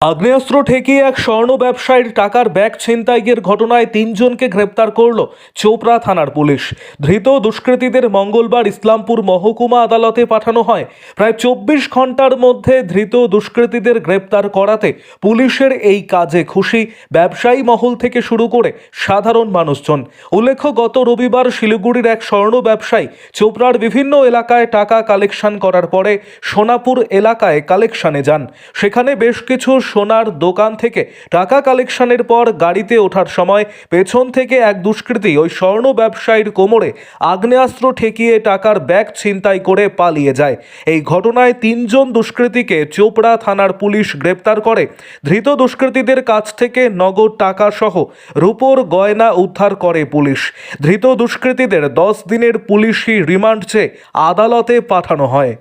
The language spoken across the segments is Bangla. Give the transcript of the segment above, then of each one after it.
আগ্নেয়াস্ত্র ঠেকিয়ে এক স্বর্ণ ব্যবসায়ীর টাকার ব্যাগ ছিনতাইয়ের ঘটনায় ৩ জনকে গ্রেপ্তার করল চোপড়া থানার পুলিশ। ধৃত দুষ্কৃতীদের মঙ্গলবার ইসলামপুর মহকুমা আদালতে পাঠানো হয়। প্রায় ২৪ ঘন্টার মধ্যে ধৃত দুষ্কৃতীদের গ্রেপ্তার করাতে পুলিশের এই কাজে খুশি ব্যবসায়ী মহল থেকে শুরু করে সাধারণ মানুষজন। উল্লেখ্য, গত রবিবার শিলিগুড়ির এক স্বর্ণ ব্যবসায়ী চোপড়ার বিভিন্ন এলাকায় টাকা কালেকশন করার পরে সোনাপুর এলাকায় কালেকশনে যান। সেখানে বেশ কিছু সোনার দোকান থেকে টাকা কালেকশনের পর গাড়িতে ওঠার সময় পেছন থেকে এক দুষ্কৃতী ওই স্বর্ণ ব্যবসায়ীর কোমরে আগ্নেয়াস্ত্র ঠেকিয়ে টাকার ব্যাগ ছিনতাই করে পালিয়ে যায়। এই ঘটনায় ৩ জন দুষ্কৃতীকে চোপড়া থানার পুলিশ গ্রেপ্তার করে। ধৃত দুষ্কৃতীদের কাছ থেকে নগদ টাকা সহ রূপোর গয়না উদ্ধার করে পুলিশ। ধৃত দুষ্কৃতীদের 10 দিনের পুলিশি রিমান্ড চেয়ে আদালতে পাঠানো হয়।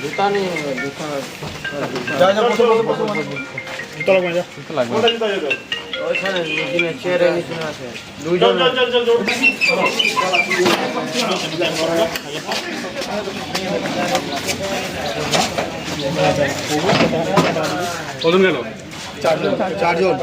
জুতা নেই, জুতা লাগবে ওইখানে চেয়ারে নিচে আছে দুইজন। কজন গেল? চারজন।